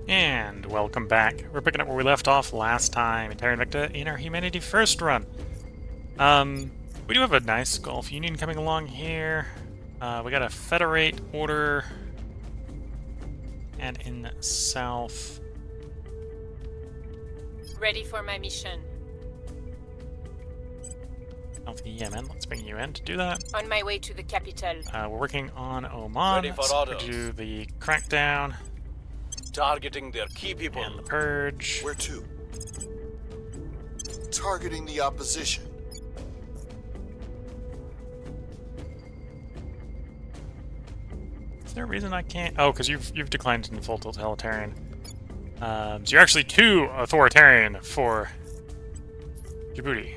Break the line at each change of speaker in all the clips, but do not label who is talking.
And welcome back. We're picking up where we left off last time in Terra Invicta in our Humanity First run. We do have a nice Gulf Union coming along here. We got a Federate order. And in the south...
Ready for my mission.
South Yemen. Let's bring you in to do that.
On my way to the capital.
We're working on Oman.
Ready for
so
orders.
we do the crackdown.
Targeting their key people.
And the purge.
Where to? Targeting the opposition.
Is there a reason I can't? Oh, because you've declined into full totalitarian. So you're actually too authoritarian for Djibouti.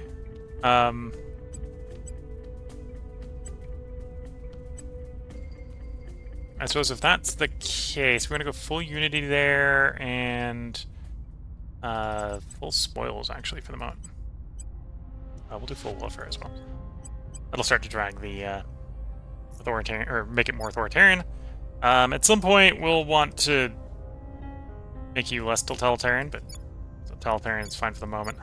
I suppose if that's the case, we're gonna go full unity there and full spoils actually for the moment. We'll do full welfare as well. That'll start to drag the authoritarian, or make it more authoritarian. At some point, we'll want to make you less totalitarian, but totalitarian is fine for the moment.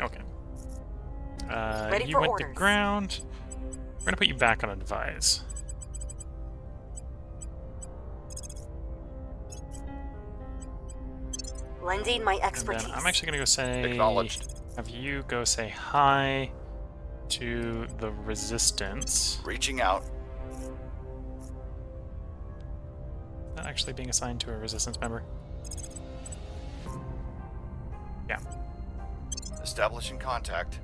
Okay.
Ready
you
for
went
orders.
to ground. We're gonna put you back on advise.
Lending my
And
expertise.
then I'm actually gonna go say,
Acknowledged.
have you go say hi to the resistance.
Reaching out.
Not actually being assigned to a resistance member. Yeah.
Establishing contact.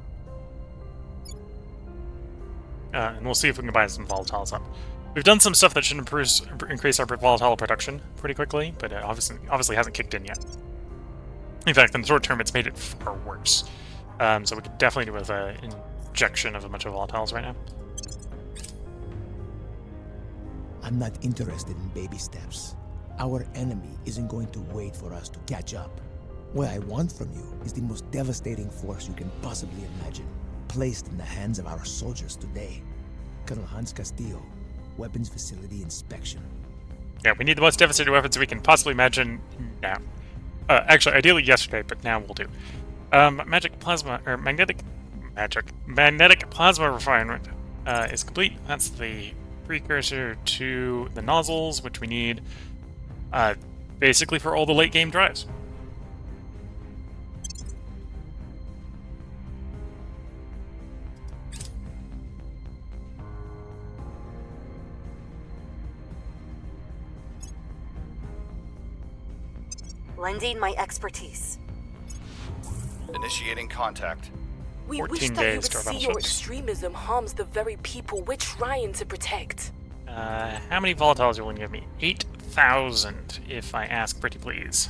And we'll see if we can buy some volatiles up. We've done some stuff that should increase our volatile production pretty quickly, but it obviously hasn't kicked in yet. In fact, in the short term, it's made it far worse. So we could definitely do with an injection of a bunch of volatiles right now.
I'm not interested in baby steps. Our enemy isn't going to wait for us to catch up. What I want from you is the most devastating force you can possibly imagine, placed in the hands of our soldiers today. Colonel Hans Castillo, Weapons Facility Inspection.
Yeah, we need the most devastating weapons we can possibly imagine now. Actually, ideally yesterday, but now we'll do. Magnetic plasma refinement is complete. That's the precursor to the nozzles, which we need basically for all the late game drives.
Lending my expertise.
Initiating contact.
We wish
14
that you
days
would
to our
see
battle
your
ships.
extremism harms the very people we're trying to protect.
How many volatiles are you willing to give me? 8,000, if I ask pretty please.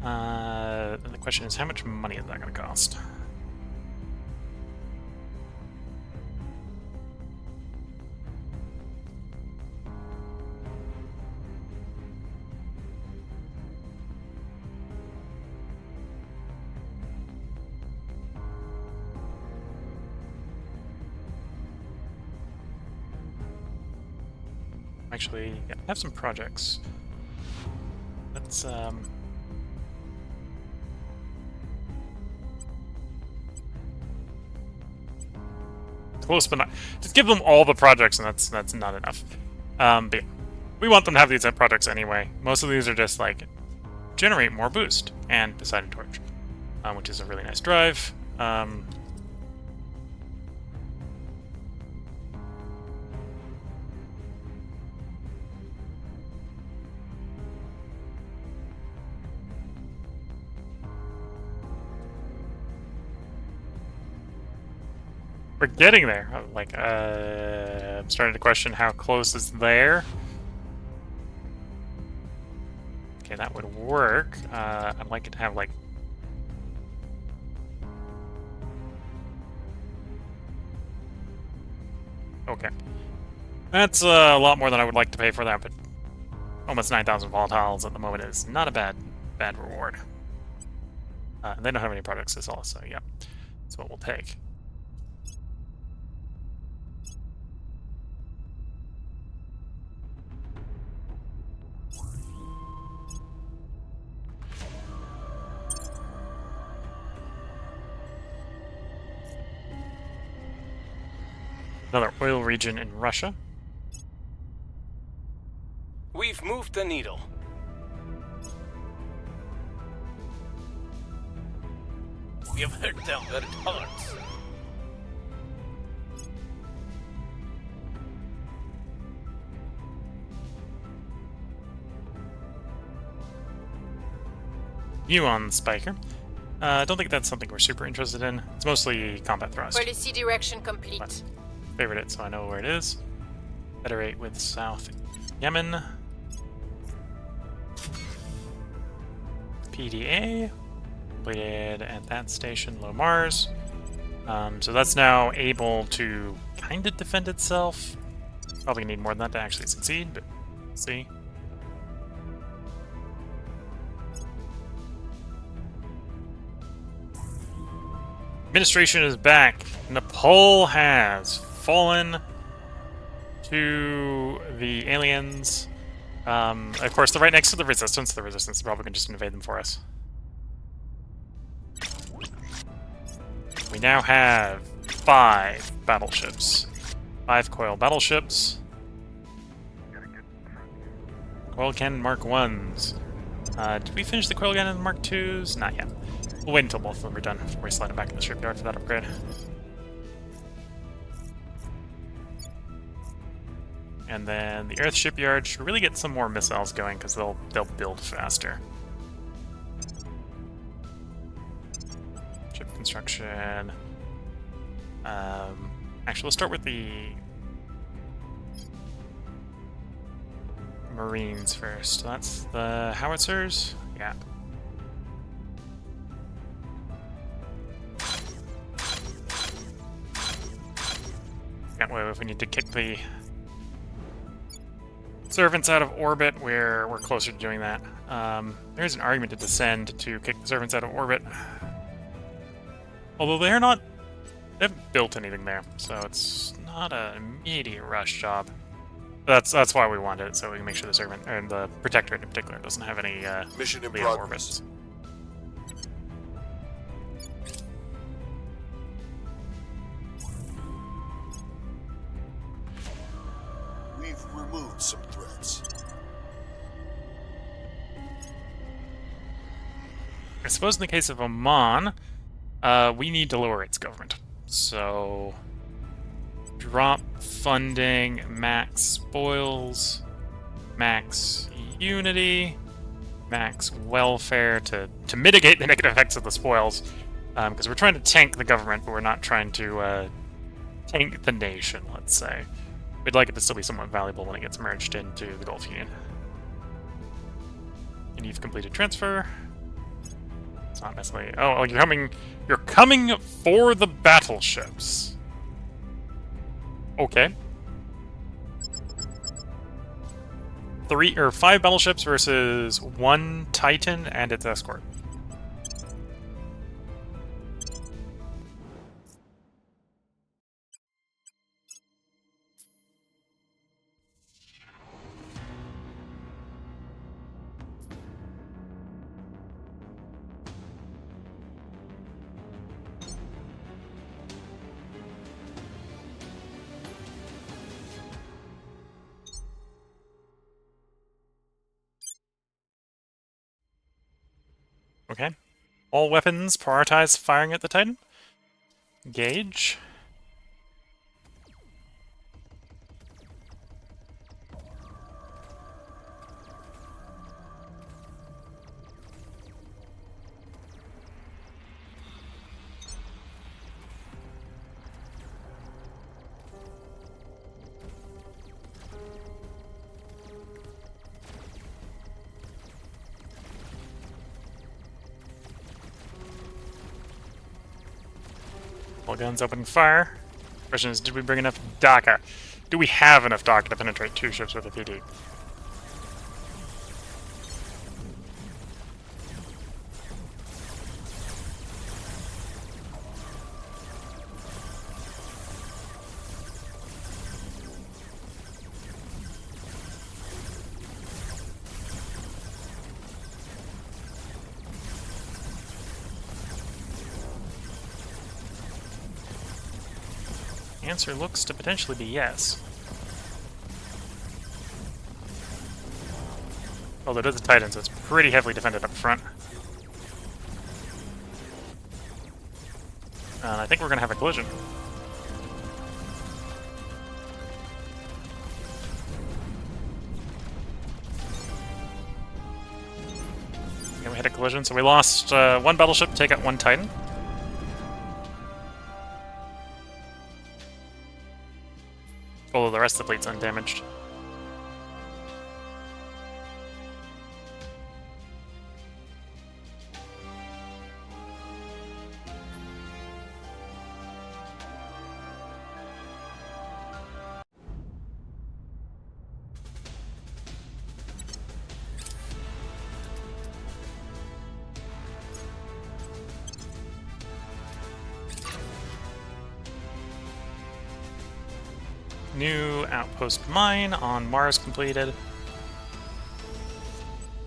Then the question is, how much money is that going to cost? Actually, yeah, I have some projects. Let's close, but not. Just give them all the projects, and that's not enough. But yeah, we want them to have these projects anyway. Most of these are just like generate more boost and Poseidon Torch, which is a really nice drive. We're getting there. Like, I'm starting to question how close is there. Okay, that would work. I'd like it to have, like... Okay. That's a lot more than I would like to pay for that, but almost 9,000 volatiles at the moment is not a bad reward. They don't have any products this all, so yeah. That's what we'll take. Another oil region in Russia.
We've moved the needle. We have hurt them where it hurts.
Yuan Spiker. I don't think that's something we're super interested in. It's mostly combat thrust.
Policy direction complete.
But favorite it, so I know where it is. Federate with South Yemen. PDA. Completed at that station, Low Mars. So that's now able to kind of defend itself. Probably need more than that to actually succeed, but we'll see. Administration is back. Nepal has fallen to the aliens. Of course, they're right next to the Resistance. The Resistance is probably going to just invade them for us. We now have 5 battleships. 5 coil battleships. Coil cannon Mark 1s. Did we finish the coil cannon Mark 2s? Not yet. We'll wait until both of them are done before we slide them back in the shipyard for that upgrade. And then the Earth shipyard should really get some more missiles going because they'll build faster. Ship construction. Actually, let's start with the Marines first. That's the howitzers. Yeah. Can't wait if we need to kick the servants out of orbit. We're closer to doing that. There's an argument to descend to kick the servants out of orbit. Although they haven't built anything there, so it's not an immediate rush job. That's why we want it, so we can make sure the servant, or the protectorate in particular, doesn't have any
Mission in
LEO
progress.
orbits.
We've removed some threats.
I suppose in the case of Oman, we need to lower its government. So, drop funding, max spoils, max unity, max welfare to mitigate the negative effects of the spoils. Because we're trying to tank the government, but we're not trying to tank the nation, let's say. We'd like it to still be somewhat valuable when it gets merged into the Gulf Union. And you've completed transfer. It's not necessarily. Oh, you're coming for the battleships. Okay. 5 battleships versus 1 Titan and its escort. Okay. All weapons prioritize firing at the Titan. Engage. All guns opening fire. Question is, did we bring enough DACA? Do we have enough DACA to penetrate 2 ships with a PD? answer looks to potentially be yes. Although it is a Titan, so it's pretty heavily defended up front. And I think we're going to have a collision. And we had a collision, so we lost one battleship, take out one Titan. Although the rest of the fleet's undamaged. New outpost mine on Mars completed.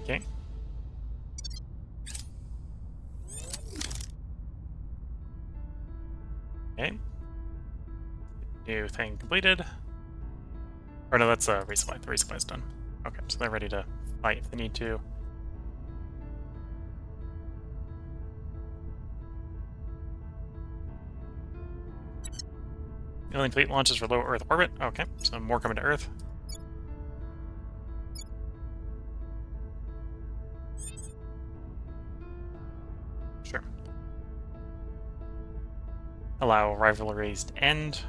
Okay. Okay. New thing completed. Or no, that's resupply. The resupply's done. Okay, so they're ready to fight if they need to. Alien fleet launches for low Earth orbit. Okay, so more coming to Earth. Sure. Allow rivalries to end.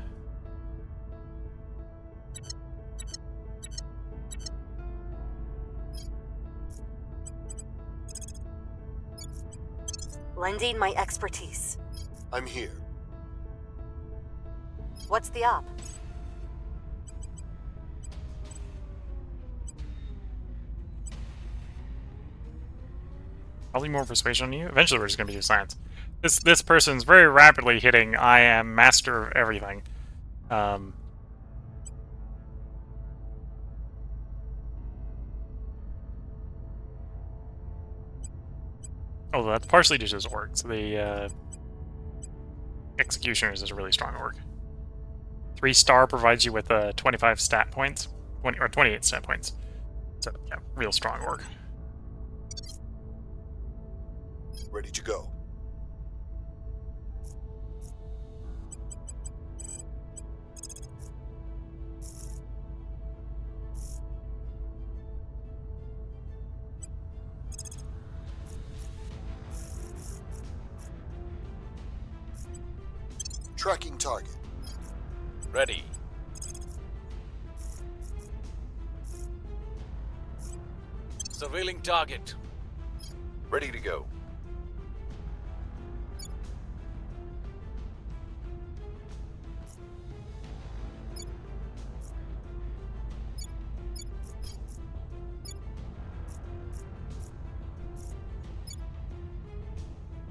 Lending my expertise.
I'm here.
What's the op?
Probably more persuasion on you. Eventually we're just going to be doing science. This person's very rapidly hitting I am master of everything. Although that's partially due to his org. So the Executioners is a really strong org. 3-star provides you with 25 stat points, 20 or 28 stat points. So yeah, real strong org.
Ready to go. Tracking target.
Ready. Surveilling target.
Ready to go.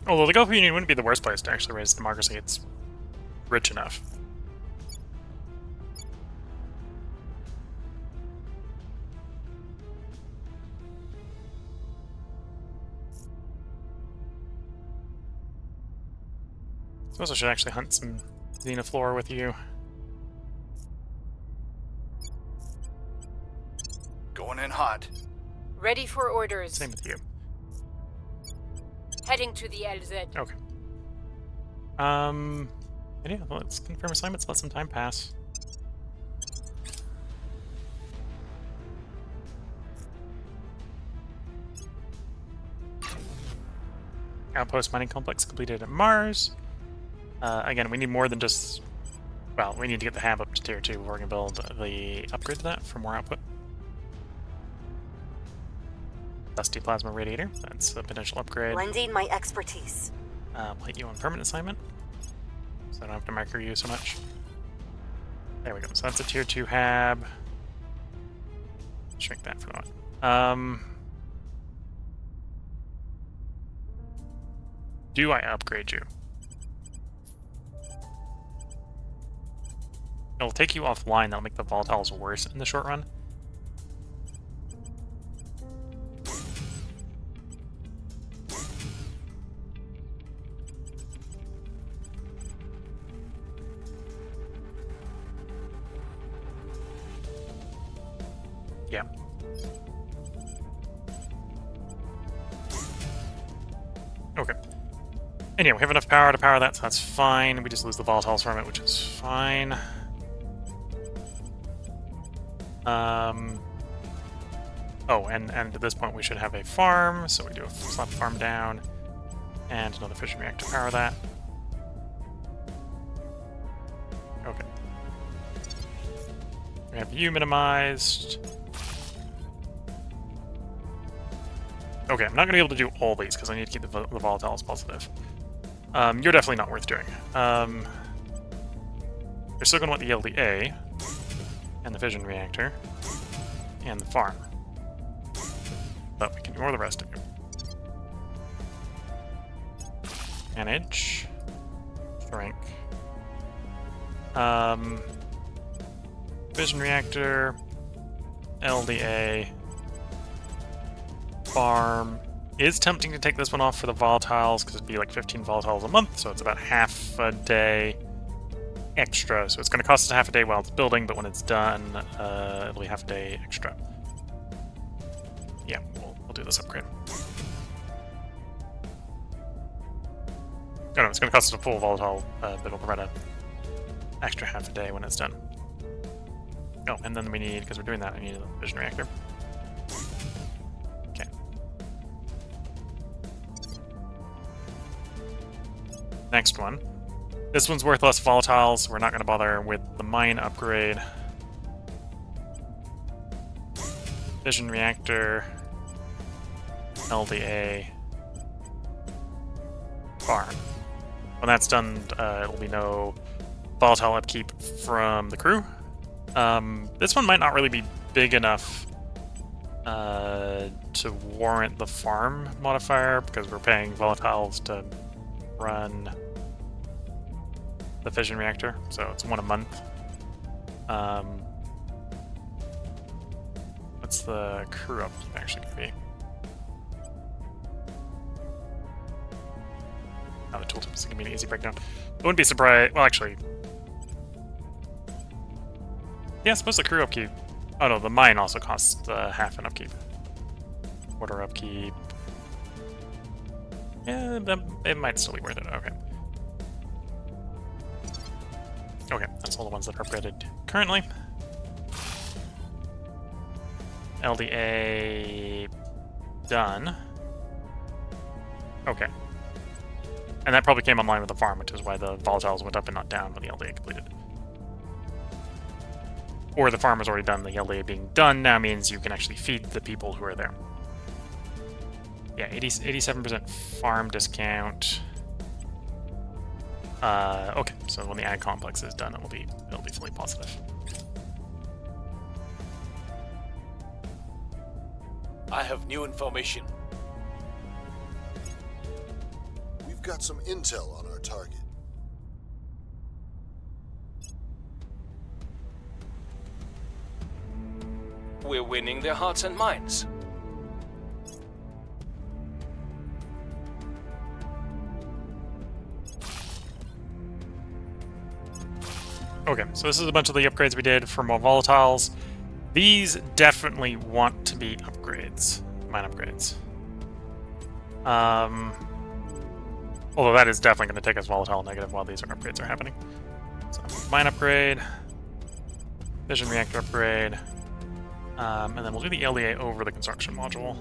Although the Gulf Union wouldn't be the worst place to actually raise democracy, it's rich enough. Suppose I should actually hunt some Xenoflora with you.
Going in hot.
Ready for orders.
Same with you.
Heading to the LZ.
Okay. And yeah, let's confirm assignments, let some time pass. Outpost mining complex completed at Mars. Again, we need more than just... Well, we need to get the hab up to tier 2 before we can build the upgrade to that for more output. Dusty Plasma Radiator, that's a potential upgrade.
Lending my expertise.
We'll hit you on permanent assignment, so I don't have to micro you so much. There we go, so that's a tier 2 hab. Shrink that for the moment. Do I upgrade you? It'll take you offline, that'll make the volatiles worse in the short run. Yeah. Okay. Anyway, we have enough power to power that, so that's fine. We just lose the volatiles from it, which is fine. Oh, and at this point we should have a farm, so we do slap the farm down, and another fission reactor to power that. Okay. We have you minimized. Okay, I'm not going to be able to do all these because I need to keep the volatiles positive. You're definitely not worth doing. We're still going to want the LDA, and the fission reactor, and the farm. But we can ignore the rest of you. Manage. Shrink. Fission reactor, LDA, farm. Is tempting to take this one off for the volatiles, because it'd be like 15 volatiles a month, so it's about half a day extra. So it's going to cost us half a day while it's building, but when it's done, it'll be half a day extra. Yeah, we'll do this upgrade. Oh no, it's going to cost us a full volatile, but it'll provide an extra half a day when it's done. Oh, and then we need, because we're doing that, I need a fission reactor. Okay. Next one. This one's worth less volatiles. We're not going to bother with the mine upgrade. Fission reactor. LDA. Farm. When that's done, it'll be no volatile upkeep from the crew. This one might not really be big enough to warrant the farm modifier, because we're paying volatiles to run the fission reactor, so it's one a month. What's the crew upkeep actually going to be? Oh, the tooltip is going to be an easy breakdown. I wouldn't be surprised. Well, actually, yeah, I suppose the crew upkeep. Oh no, the mine also costs half an upkeep. Quarter upkeep. Yeah, it might still be worth it. Okay. Okay, that's all the ones that are upgraded currently. LDA done. Okay. And that probably came online with the farm, which is why the volatiles went up and not down when the LDA completed. Or the farm is already done. The LDA being done now means you can actually feed the people who are there. Yeah, 87% farm discount. Okay, so when the ag complex is done, it'll be fully positive.
I have new information.
We've got some intel on our target.
We're winning their hearts and minds.
Okay, so this is a bunch of the upgrades we did for more volatiles. These definitely want to be upgrades, mine upgrades. Although that is definitely going to take us volatile negative while these upgrades are happening. So mine upgrade, fission reactor upgrade, and then we'll do the LDA over the construction module.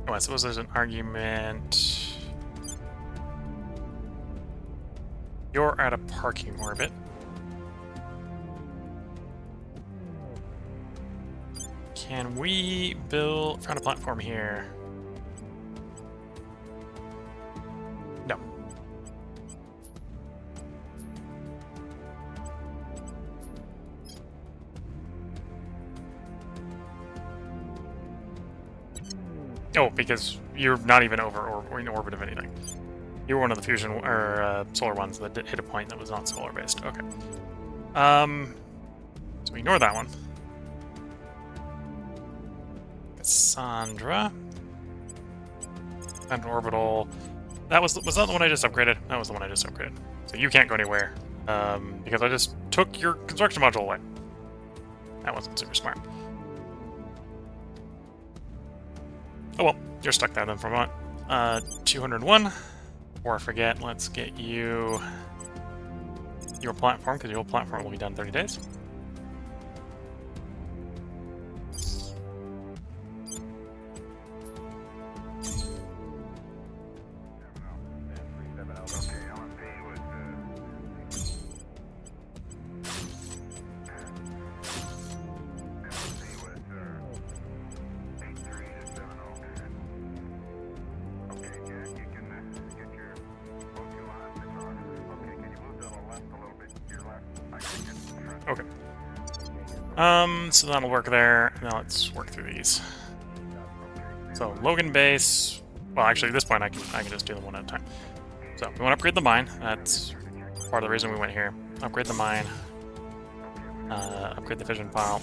Oh, I suppose there's an argument. You're at a parking orbit. Can we found a platform here? No. Oh, because you're not even over or in orbit of anything. You were one of the fusion or solar ones that hit a point that was not solar based. Okay. So we ignore that one. Cassandra. And orbital. That was that the one I just upgraded? That was the one I just upgraded. So you can't go anywhere. Because I just took your construction module away. That wasn't super smart. Oh well, you're stuck there then for a moment. 201. Before I forget, let's get you your platform, because your platform will be done in 30 days. Okay. So that'll work there. Now let's work through these. So Logan base. Well, actually, at this point, I can just do them one at a time. So we want to upgrade the mine. That's part of the reason we went here. Upgrade the mine. Upgrade the fission file.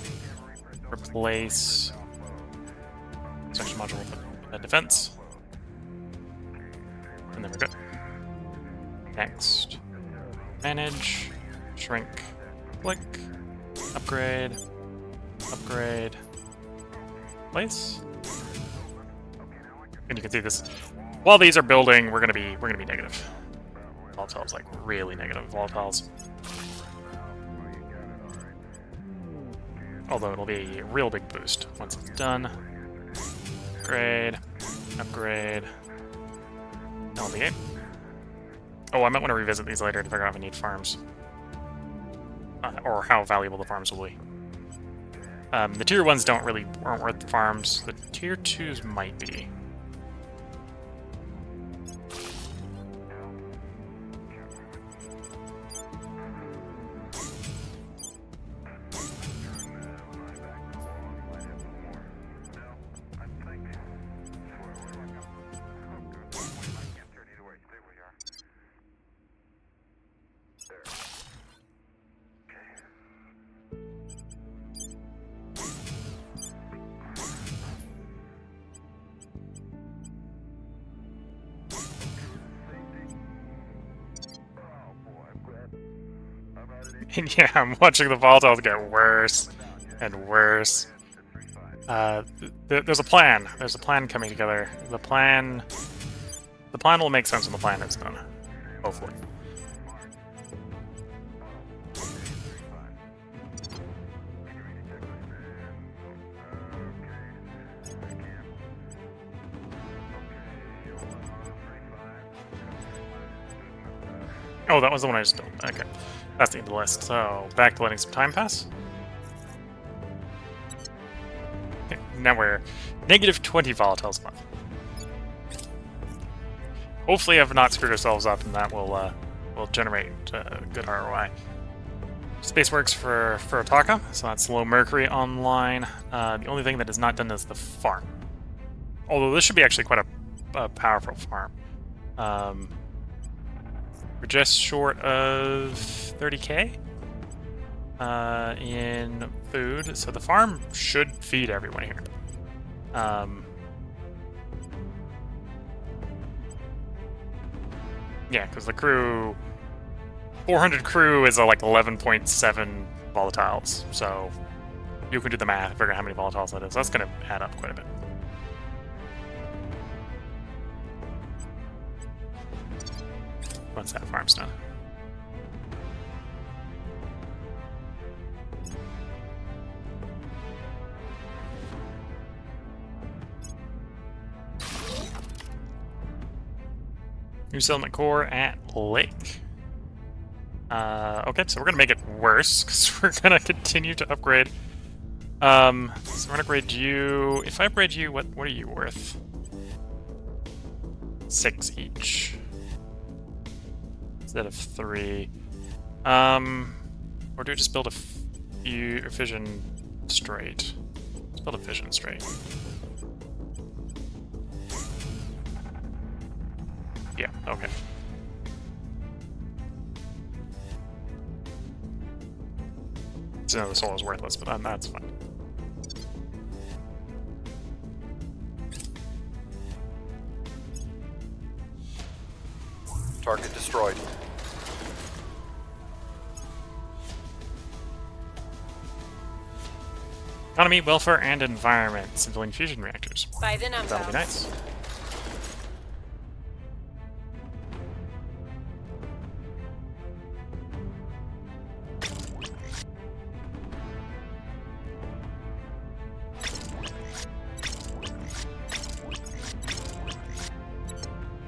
Replace section module with defense. And then we're good. Next, manage, shrink, click, upgrade, upgrade, place. And you can see this. While these are building, we're gonna be negative. Volatile's like really negative volatiles. Although it'll be a real big boost once it's done. Upgrade, upgrade. LB8. Oh, I might want to revisit these later to figure out if I need farms. Or how valuable the farms will be. The tier 1s aren't worth the farms. The tier 2s might be. And yeah, I'm watching the volatiles get worse and worse. There's a plan. There's a plan coming together. The plan will make sense when the plan is done. Hopefully. Oh, that was the one I just built. Okay. That's the end of the list. So, back to letting some time pass. Okay, now we're negative 20 volatiles a month. Hopefully I've not screwed ourselves up, and that will generate good ROI. Spaceworks for Otaka, so that's low mercury online. The only thing that is not done is the farm. Although this should be actually quite a powerful farm. We're just short of 30k in food, so the farm should feed everyone here. Yeah, because the crew, 400 crew is like 11.7 volatiles, so you can do the math, figure out how many volatiles that is. That's going to add up quite a bit. Once that farm's done. New settlement core at Lake. Okay, so we're gonna make it worse because we're gonna continue to upgrade. So we're gonna upgrade you. If I upgrade you, what are you worth? 6 each. Instead of 3. Or do we just build a fission straight? Let's build a fission straight. Yeah, okay. So the soul is worthless, but that's fine.
Target destroyed.
Economy, welfare, and environment. Civilian fusion reactors.
By the numbers.
That'll be nice.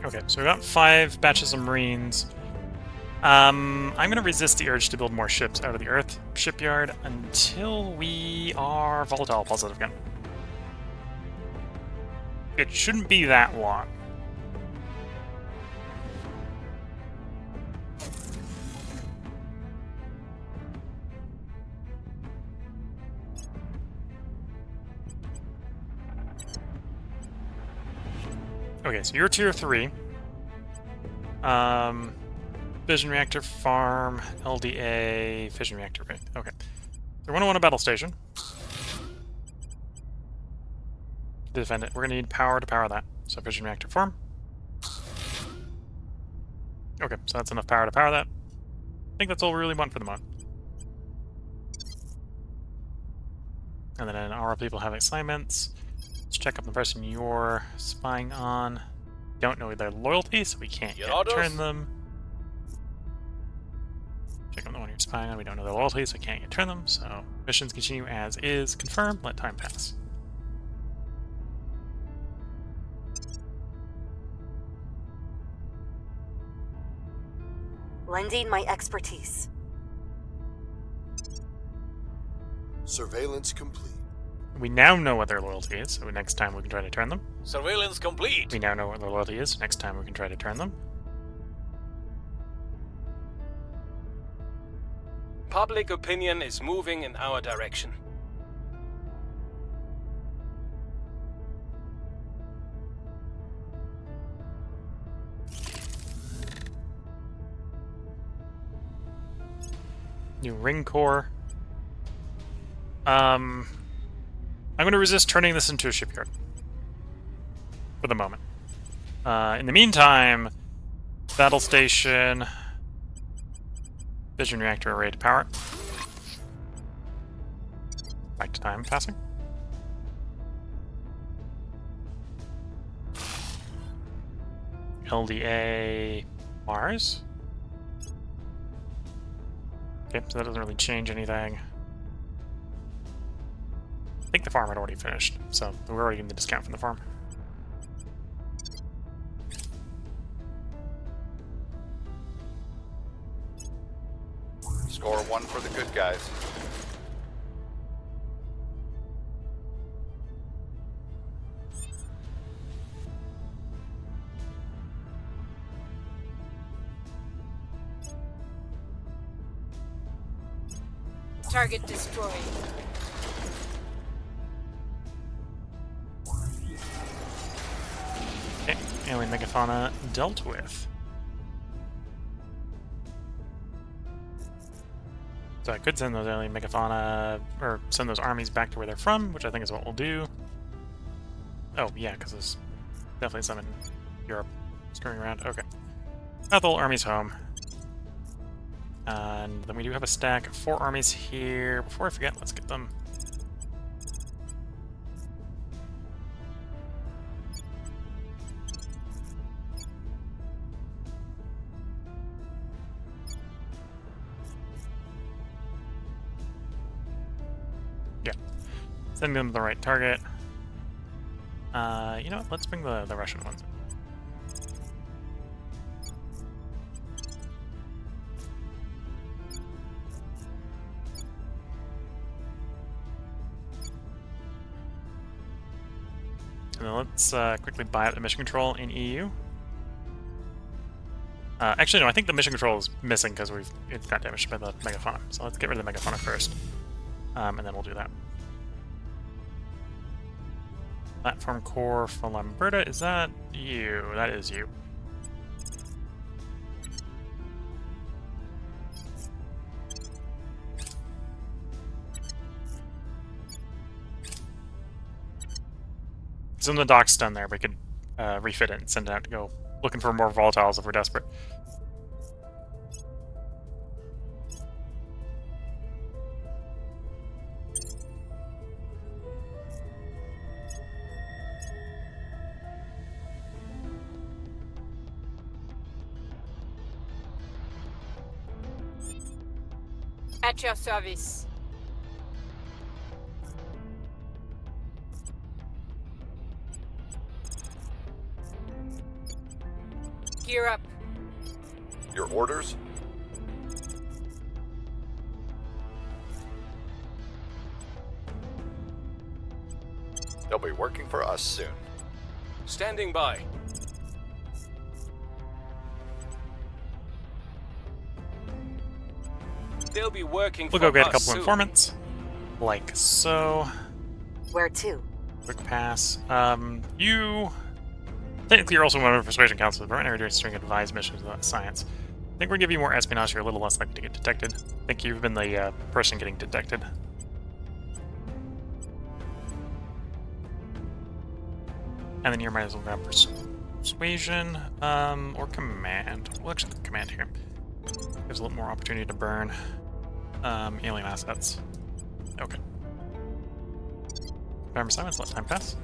Okay, so we got 5 batches of Marines. I'm going to resist the urge to build more ships out of the Earth shipyard until we are volatile positive again. It shouldn't be that long. Okay, so you're tier 3. Fission reactor farm, LDA, fission reactor, right? Okay. So we're gonna want a battle station. To defend it. We're gonna need power to power that. So fission reactor farm. Okay, so that's enough power to power that. I think that's all we really want for the mod. And then our people have assignments. Let's check up the person you're spying on. Don't know their loyalty, so we can't yet turn them. Check on the one you're spying on. We don't know their loyalty, so we can't yet turn them. So missions continue as is. Confirm. Let time pass.
Lending my expertise.
Surveillance complete.
We now know what their loyalty is, so next time we can try to turn them.
Surveillance complete.
We now know what their loyalty is. Next time we can try to turn them.
Public opinion is moving in our direction.
New ring core. I'm going to resist turning this into a shipyard. For the moment. In the meantime, battle station, fission reactor array to power it. Back to time passing. LDA Mars. Okay, so that doesn't really change anything. I think the farm had already finished, so we're already getting the discount from the farm.
Score 1 for the good guys.
Target destroyed.
Okay, alien megafauna dealt with. So I could send those alien megafauna, or send those armies back to where they're from, which I think is what we'll do. Oh, yeah, because there's definitely some in Europe screwing around. Okay. Got the whole armies home. And then we do have a stack of 4 armies here. Before I forget, let's get them. Yeah. Sending them to the right target. You know what? Let's bring the Russian ones in. And then let's quickly buy up the mission control in EU. Actually, no, I think the mission control is missing because it got damaged by the megafauna. So let's get rid of the megafauna first, and then we'll do that. Platform core for Lamberta, is that you? That is you. So when the dock's done there, we could refit it and send it out to go looking for more volatiles if we're desperate.
At your service. Gear up.
Your orders? They'll be working for us soon.
Standing by. They'll be working
We'll
for
go get a
us
couple
soon.
informants, like so.
Where to?
Quick pass. You technically you're also one of the persuasion council, but right now we're doing string advised missions without science. I think we're gonna give you more espionage. You're a little less likely to get detected. I think you've been the person getting detected. And then you might as well grab persuasion, or command. We'll actually put command here. Gives a little more opportunity to burn alien assets. Okay. Remember silence, let time pass.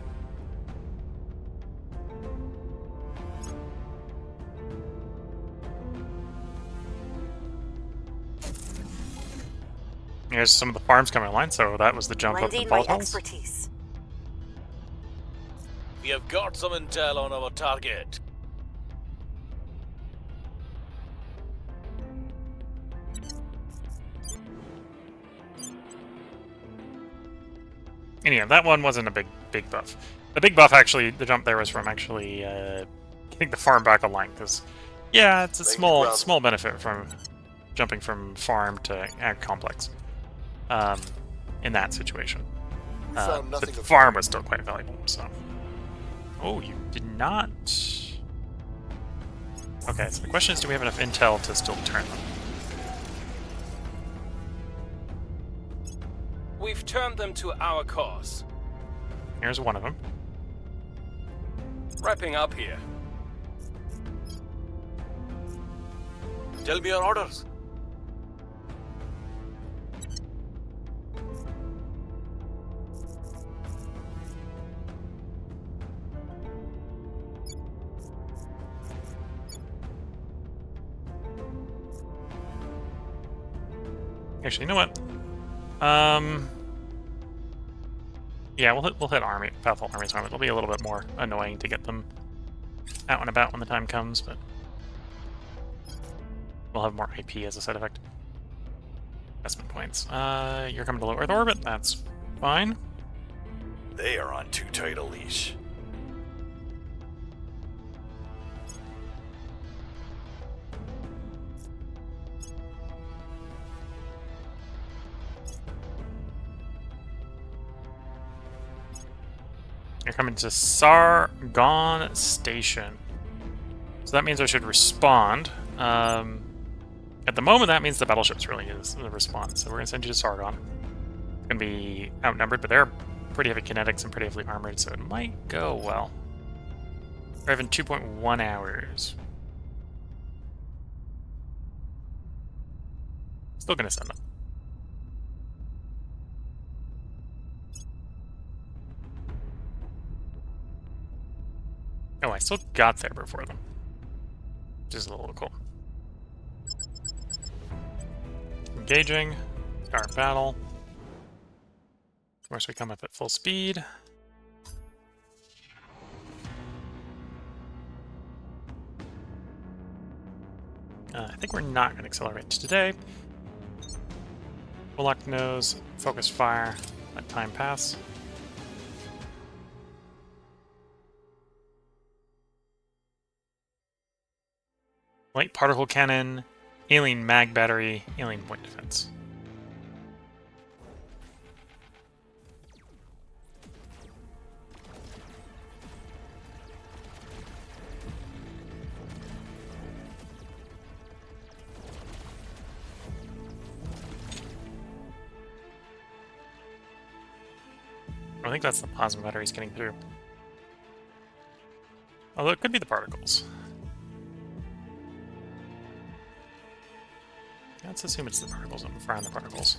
Here's some of the farms coming online, so that was the jump up the
Lending my
volatiles.
expertise.
We have got some intel on our target.
And yeah, that one wasn't a big buff. The big buff actually, the jump there was from actually, I think the farm back online, because yeah, it's a
Thank you, Ground.
small benefit from jumping from farm to ag complex. In that situation,
We found
but
nothing
the
of
farm was still quite valuable. So, oh, you did not. Okay, so the question is, do we have enough intel to still turn them?
We've turned them to our cause.
Here's one of them.
Wrapping up here.
Tell me your orders.
Actually, you know what? Yeah, we'll hit army, Pathful Army's army. It'll be a little bit more annoying to get them out and about when the time comes, but we'll have more IP as a side effect. Investment points. You're coming to low Earth orbit. That's fine.
They are on too tight a leash.
You're coming to Sargon Station. So that means I should respond. At the moment, that means the battleships really is the response. So we're going to send you to Sargon. It's going to be outnumbered, but they're pretty heavy kinetics and pretty heavily armored, so it might go well. We're having 2.1 hours. Still going to send them. Oh, I still got there before them. Which is a little cool. Engaging. Start battle. Of course, we come up at full speed. I think we're not going to accelerate today. We'll lock nose, focus fire, let time pass. Light particle cannon, alien mag battery, alien point defense. I think that's the plasma batteries getting through. Although it could be the particles. Let's assume it's the particles. I'm firing the particles.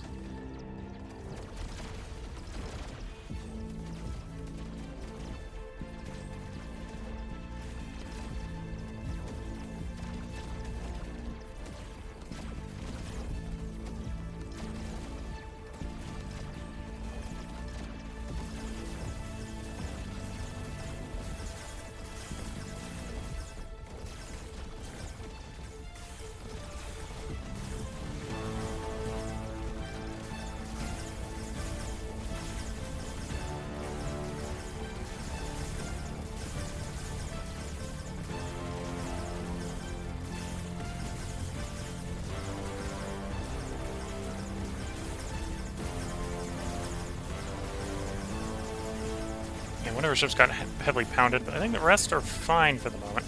One of our ships got heavily pounded, but I think the rest are fine for the moment.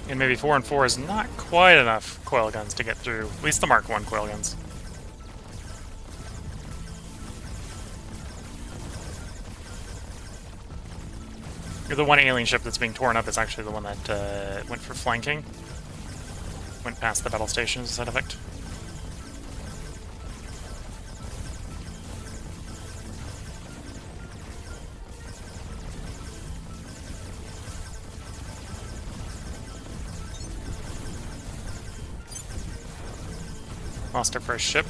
And maybe 4 and 4 is not quite enough coil guns to get through, at least the Mark 1 coil guns. The one alien ship that's being torn up is actually the one that went for flanking. Went past the battle station as a side effect. Lost our first ship.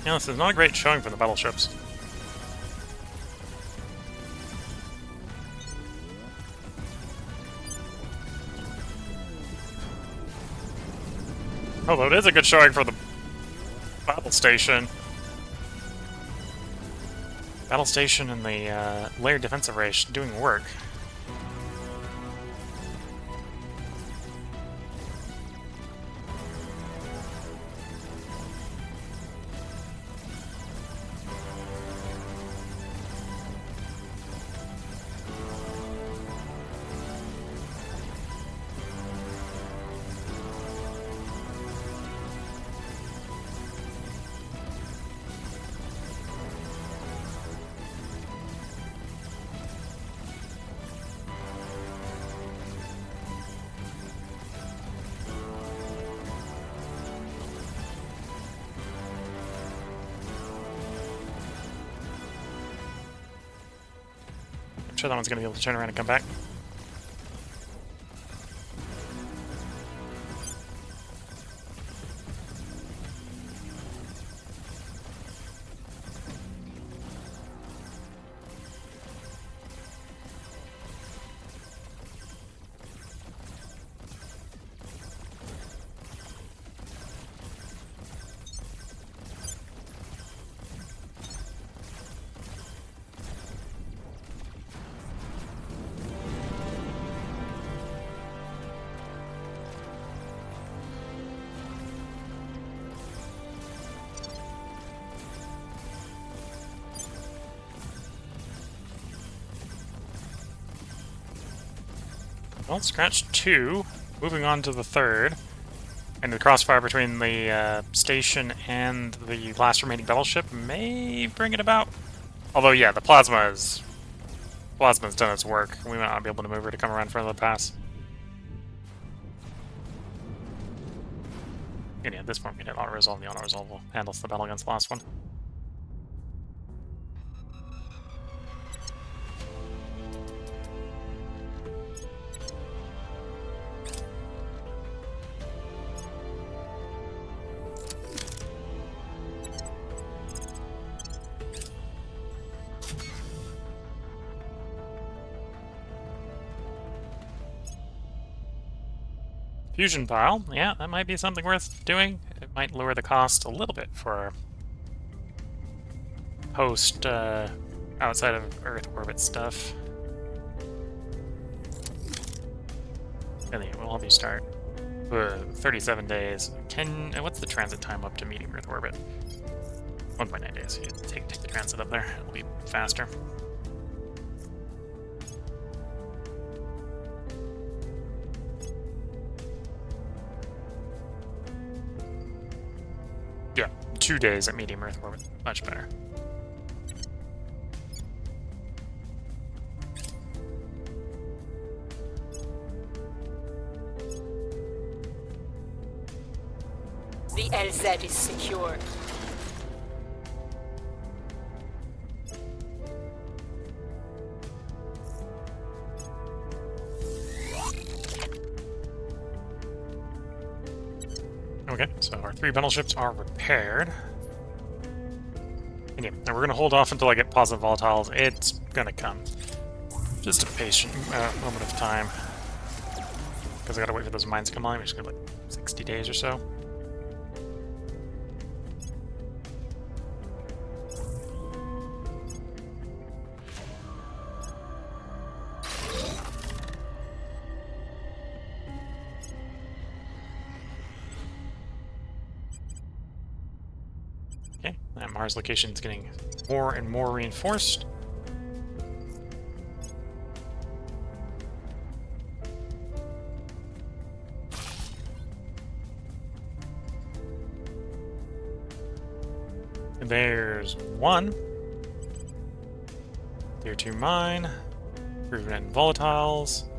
Yeah, this is not a great showing for the battleships. Although it is a good showing for the battle station. Battle station and the layered defensive race doing work. Sure that one's going to be able to turn around and come back. Well, scratch 2. Moving on to the 3rd. And the crossfire between the station and the last remaining battleship may bring it about. Although, yeah, the plasma's done its work. We might not be able to move her to come around front of the pass. And yeah, at this point we did auto-resolve. The auto-resolve will handle the battle against the last one. Fusion pile. Yeah, that might be something worth doing. It might lower the cost a little bit for post outside of Earth orbit stuff. And then we'll help you start. 37 days. What's the transit time up to medium Earth orbit? 1.9 days. You take the transit up there. It'll be faster. Yeah, 2 days at medium Earth orbit. Much better.
The LZ is secure.
Okay, so our 3 battleships are repaired. And yeah, and we're gonna hold off until I get positive volatiles. It's gonna come. Just a patient moment of time. Because I gotta wait for those mines to come on, which is gonna be like 60 days or so. Okay, that Mars location is getting more and more reinforced. And there's one. Tier 2 mine. Proven in volatiles.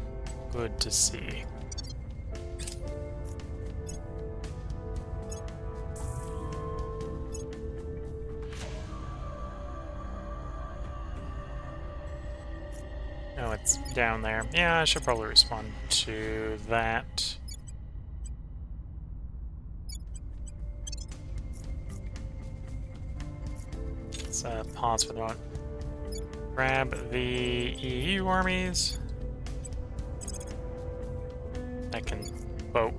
Good to see. Oh, it's down there. Yeah, I should probably respond to that. Let's pause for the moment. Grab the EU armies. That can boat.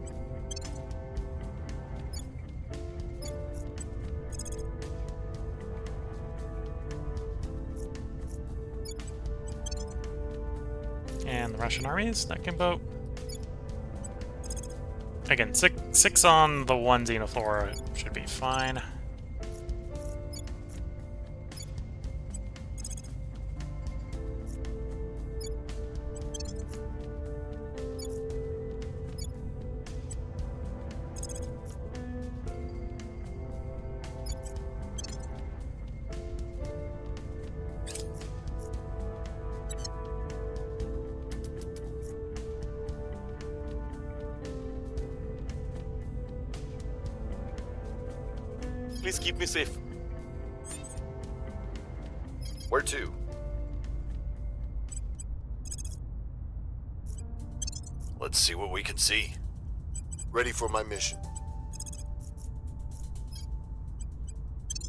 And the Russian armies that can boat. Again, six on the one Xenophora should be fine.
Please keep me safe.
Where to?
Let's see what we can see.
Ready for my mission.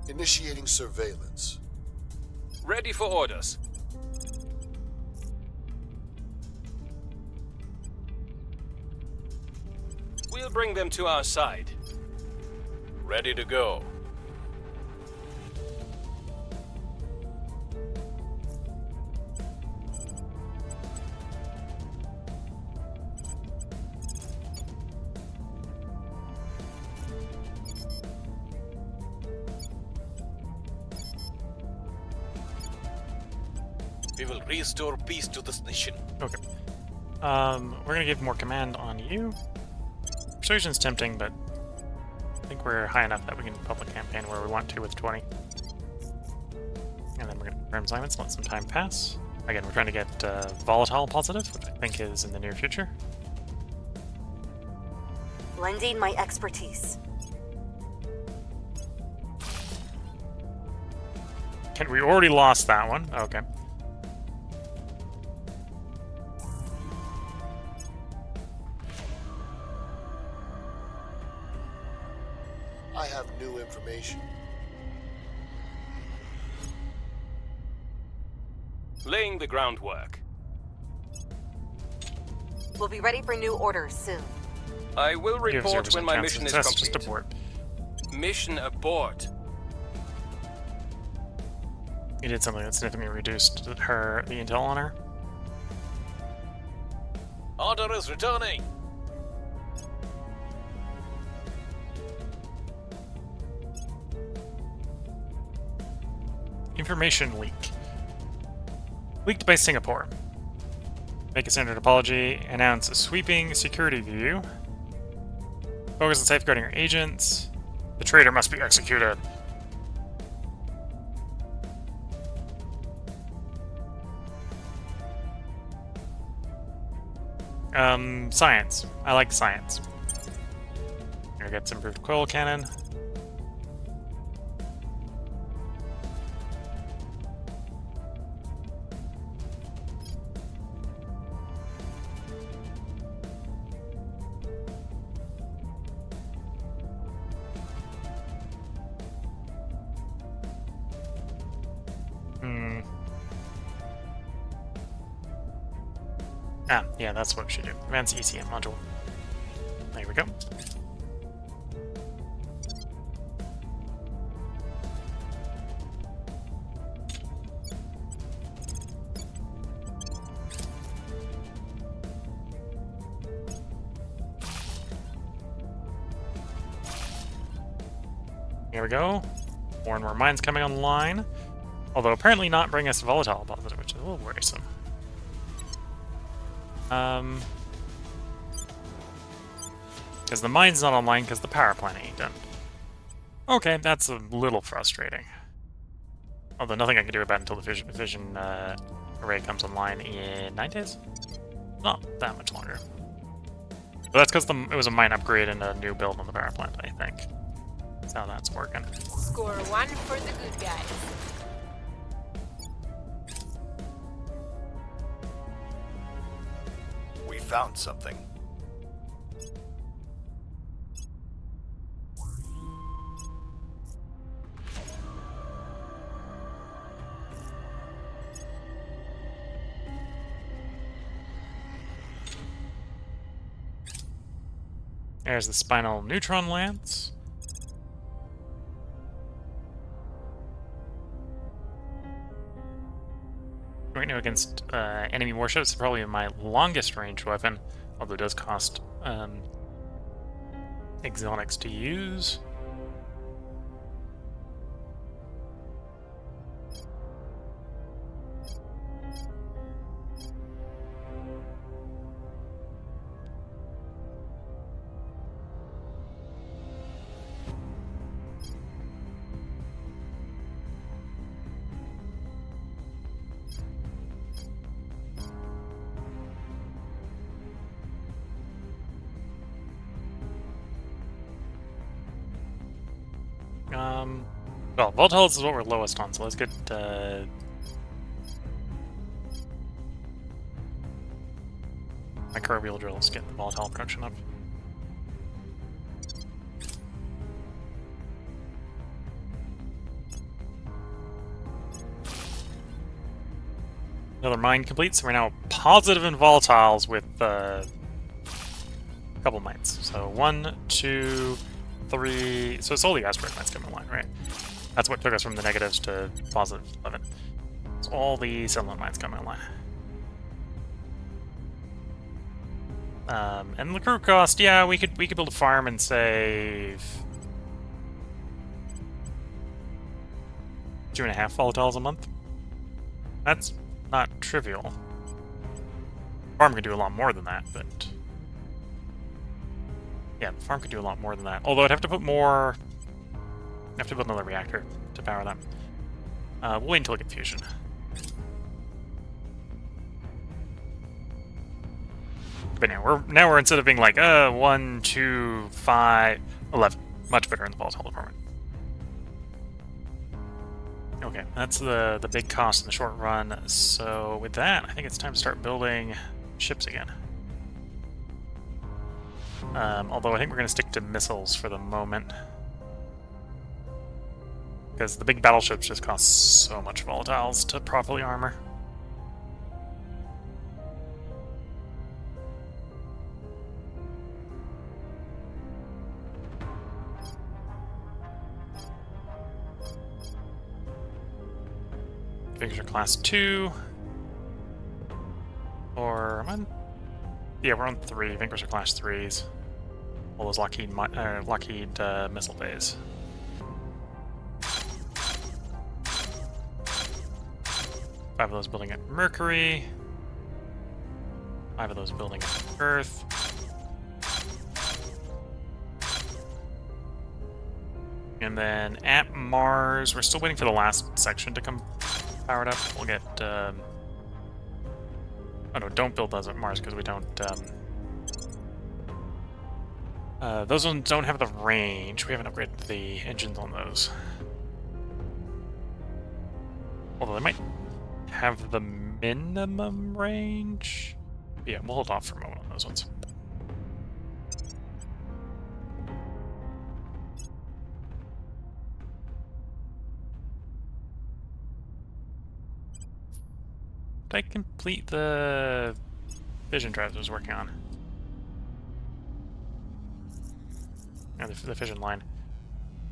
Initiating surveillance.
Ready for orders. We'll bring them to our side.
Ready to go. We will restore peace to this nation.
Okay. We're gonna give more command on you. Persuasion's tempting, but I think we're high enough that we can public campaign where we want to with 20. And then we're gonna confirm assignments, let some time pass. Again, we're trying to get Volatile positive, which I think is in the near future.
Lending my expertise.
We already lost that one. Okay.
I have new information.
Laying the groundwork.
We'll be ready for new orders soon.
I will
You have
report
0%
when my
chance of
mission is
success,
complete.
just abort.
Mission abort.
You did something that significantly reduced the intel on her.
Order is returning.
Information leak. Leaked by Singapore. Make a standard apology. Announce a sweeping security review. Focus on safeguarding your agents. The traitor must be executed. Science. I like science. Here gets improved coil cannon. Ah, yeah, that's what we should do. Advanced ECM module. There we go. Here we go. More and more mines coming online. Although apparently not bring us volatile positive, which is a little worrisome. Because the mine's not online because the power plant ain't done. Okay, that's a little frustrating. Although nothing I can do about it until the fission array comes online in 9 days? Not that much longer. But that's because it was a mine upgrade and a new build on the power plant, I think. That's how that's working.
Score 1 for the good guys.
We found something.
There's the spinal neutron lance. Right now against enemy warships, it's probably my longest range weapon, although it does cost exotics to use. Well, volatiles is what we're lowest on, so let's get microbial drills, get the volatile production up. Another mine complete, so we're now positive in volatiles with a couple mines. So 1, 2, 3. So it's all the asteroid mines coming online, right? That's what took us from the negatives to positive 11. It's all the settlement mines coming online. And the crew cost, yeah, we could build a farm and save 2.5 volatiles a month. That's not trivial. Farm could do a lot more than that, but yeah, the farm could do a lot more than that. Although I'd have to put more. I have to build another reactor to power them. We'll wait until I get fusion. But now we're instead of being like 1, 2, 5, 11, much better in the volatile department. Okay, that's the big cost in the short run. So with that, I think it's time to start building ships again. Although I think we're going to stick to missiles for the moment. Because the big battleships just cost so much volatiles to properly armor. Vanquisher class 2. Or am I? Yeah, we're on 3. Vanquisher class 3s. All those Lockheed missile bays. Five of those building at Mercury. 5 of those building at Earth. And then at Mars, we're still waiting for the last section to come powered up. We'll get, oh no, don't build those at Mars because we don't, those ones don't have the range. We haven't upgraded the engines on those. Although they might have the minimum range. But yeah, we'll hold off for a moment on those ones. Did I complete the fission drives I was working on? Yeah, the fission line.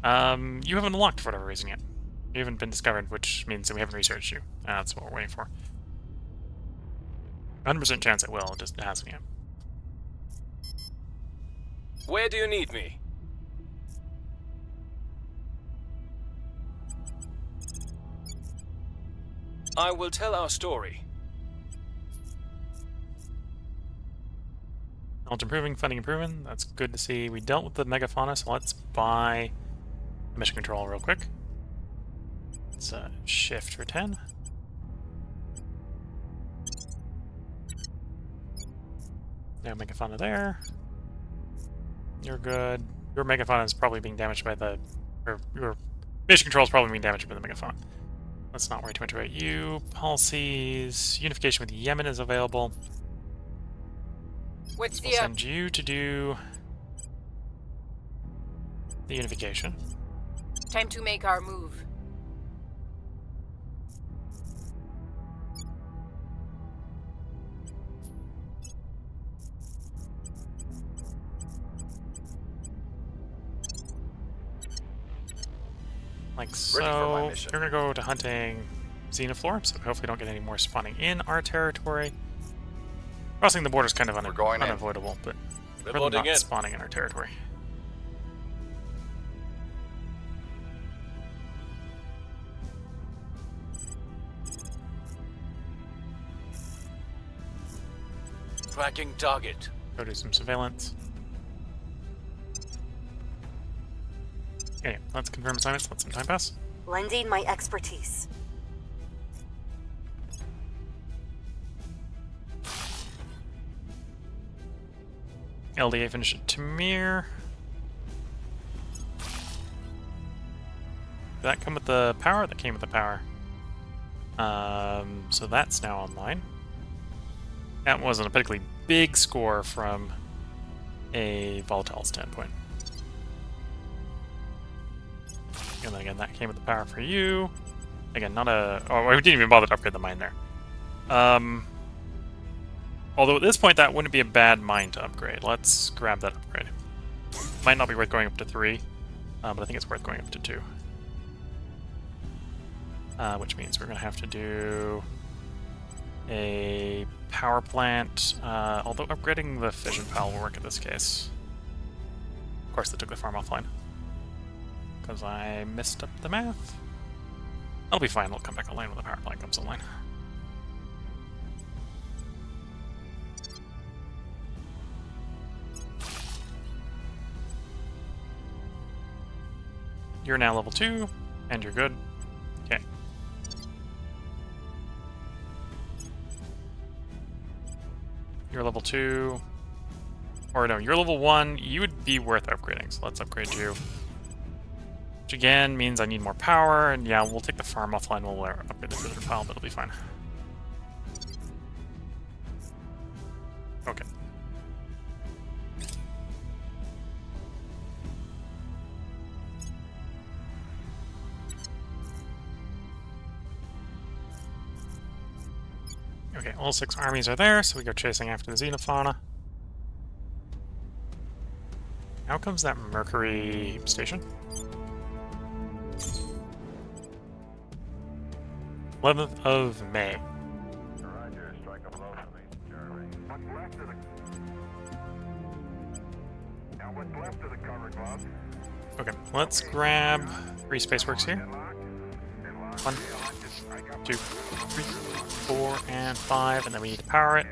You haven't unlocked for whatever reason yet. You haven't been discovered, which means that we haven't researched you. That's what we're waiting for. 100% chance it will, it just hasn't yet.
Where do you need me? I will tell our story.
Knowledge improving, funding improving. That's good to see. We dealt with the megafauna, so let's buy mission control real quick. Let's shift for 10. No megafauna there. You're good. Your megafauna is probably being damaged by the... Or your mission control is probably being damaged by the megafauna. Let's not worry too much about you. Policies. Unification with Yemen is available.
What's
We'll
the
send you to do the unification.
time to make our move?
Like
Ready for my
so.
mission.
You're gonna go to hunting Xenoflora, so hopefully don't get any more spawning in our territory. Crossing the border is kind of
We're going in.
unavoidable, but really
Reloading
not
in.
spawning in our territory.
Tracking target.
Go do some surveillance. Okay, let's confirm assignments, let some time pass.
Lending my expertise.
LDA finished at Tamir. Did that come with the power? That came with the power. So that's now online. That wasn't a particularly big score from a Volatile standpoint. And then again, that came with the power for you. Again, not a... Oh, we didn't even bother to upgrade the mine there. Although at this point, that wouldn't be a bad mine to upgrade. Let's grab that upgrade. Might not be worth going up to 3, but I think it's worth going up to 2. Which means we're going to have to do a power plant, although upgrading the fission pile will work in this case. Of course, they took the farm offline. Because I messed up the math. That'll be fine, it'll come back online when the power plant comes online. You're now level 2, and you're good. Okay. You're level 2. Or no, you're level 1. You would be worth upgrading, so let's upgrade you. Which again means I need more power, and yeah, we'll take the farm offline, we'll upgrade the visitor pile, but it'll be fine. Okay. Okay, all 6 armies are there, so we go chasing after the Xenofauna. How comes that Mercury station? 11th of May. Okay, let's grab 3 space works here. 1, 2, 3, 4, and 5, and then we need to power it.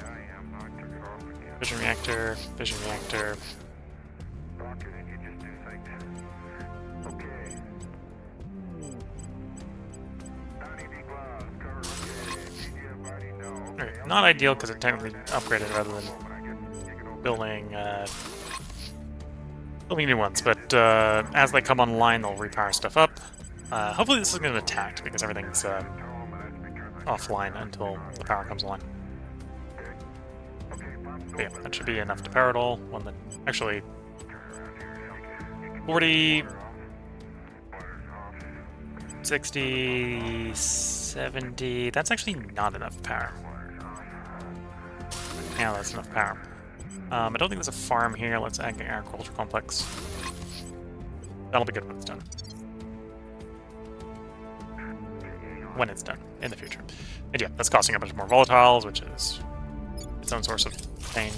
Fission reactor, fission reactor. Alright, not ideal because it technically upgraded rather than building new ones, but as they come online, they'll repower stuff up. Hopefully this isn't going to get attacked because everything's offline until the power comes online. But yeah, that should be enough to power it all. One that actually 40, 60, 70. That's actually not enough power. Yeah, that's enough power. I don't think there's a farm here. Let's add an agriculture complex. That'll be good when it's done. When it's done, in the future. And yeah, that's costing a bunch more volatiles, which is its own source of pain.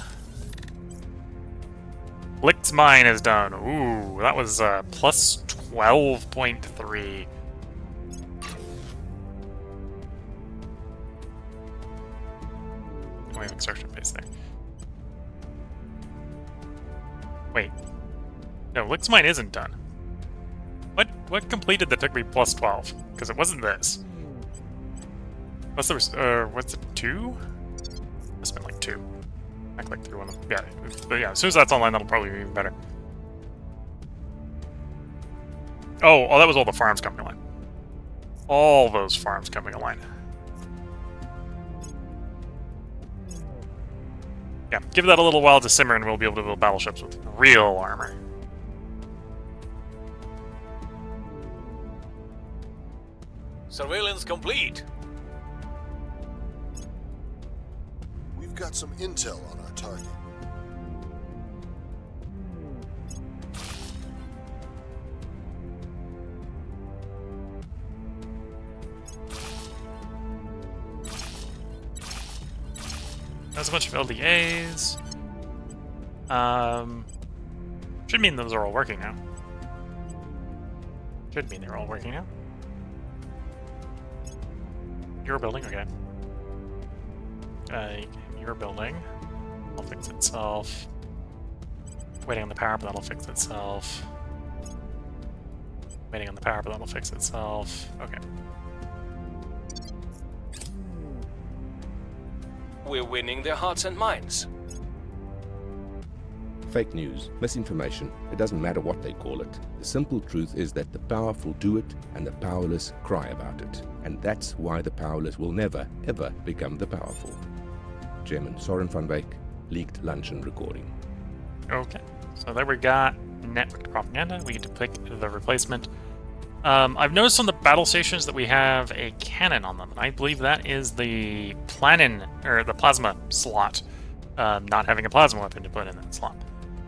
Licht's mine is done. Ooh, that was plus 12.3. We have extraction base there. Wait. No, Licht's mine isn't done. What completed that took me plus 12? Because it wasn't this. Unless there was, what's it, 2? It's been like 2. I clicked through one of them. Yeah, but yeah, as soon as that's online, that'll probably be even better. Oh, that was all the farms coming online. All those farms coming online. Yeah, give that a little while to simmer and we'll be able to build battleships with real armor.
Surveillance complete.
We've got some intel on our target.
There's a bunch of LDAs. Should mean those are all working now. Should mean they're all working now. You're building, okay. You're building. That'll fix itself. Waiting on the power, but that'll fix itself. Waiting on the power, but that'll fix itself. Okay.
We're winning their hearts and minds.
Fake news, misinformation, it doesn't matter what they call it. The simple truth is that the powerful do it and the powerless cry about it. And that's why the powerless will never, ever become the powerful. Chairman Soren van Wyk, leaked luncheon recording.
Okay, so there we got network propaganda. We get to pick the replacement. I've noticed on the battle stations that we have a cannon on them, and I believe that is the plasma slot. Not having a plasma weapon to put in that slot.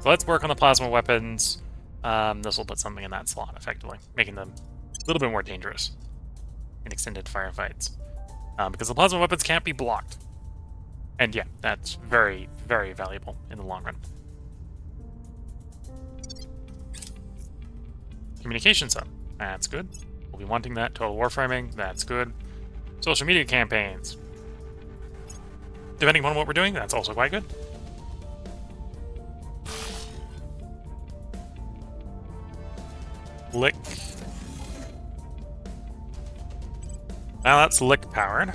So let's work on the plasma weapons. This will put something in that slot, effectively, making them a little bit more dangerous in extended firefights. Because the plasma weapons can't be blocked. And yeah, that's very, very valuable in the long run. Communications hub. That's good. We'll be wanting that. Total warframing. That's good. Social media campaigns. Depending on what we're doing, that's also quite good. Lick. Now that's Lick powered.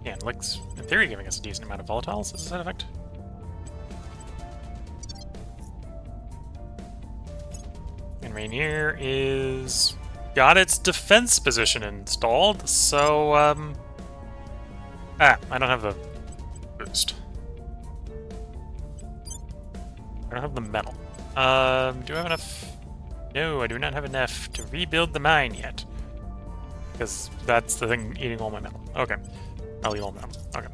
Yeah, and Lick's, in theory, giving us a decent amount of volatiles as a side effect. And Rainier is got its defense position installed, so I don't have the boost. I don't have the metal. Do I have enough? No, I do not have enough to rebuild the mine yet. Because that's the thing eating all my metal. Okay. I'll eat all metal. Okay.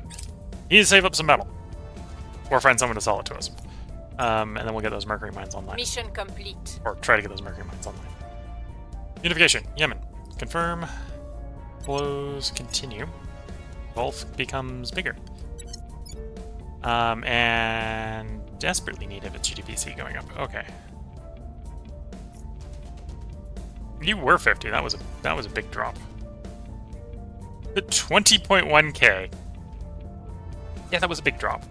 Need to save up some metal. Or find someone to sell it to us. And then we'll get those mercury mines online.
Mission complete.
Or try to get those mercury mines online. Unification. Yemen. Confirm. flows continue. Gulf becomes bigger. And desperately need of its GDPC going up. Okay. You were 50. That was a big drop. The 20.1k. Yeah, that was a big drop.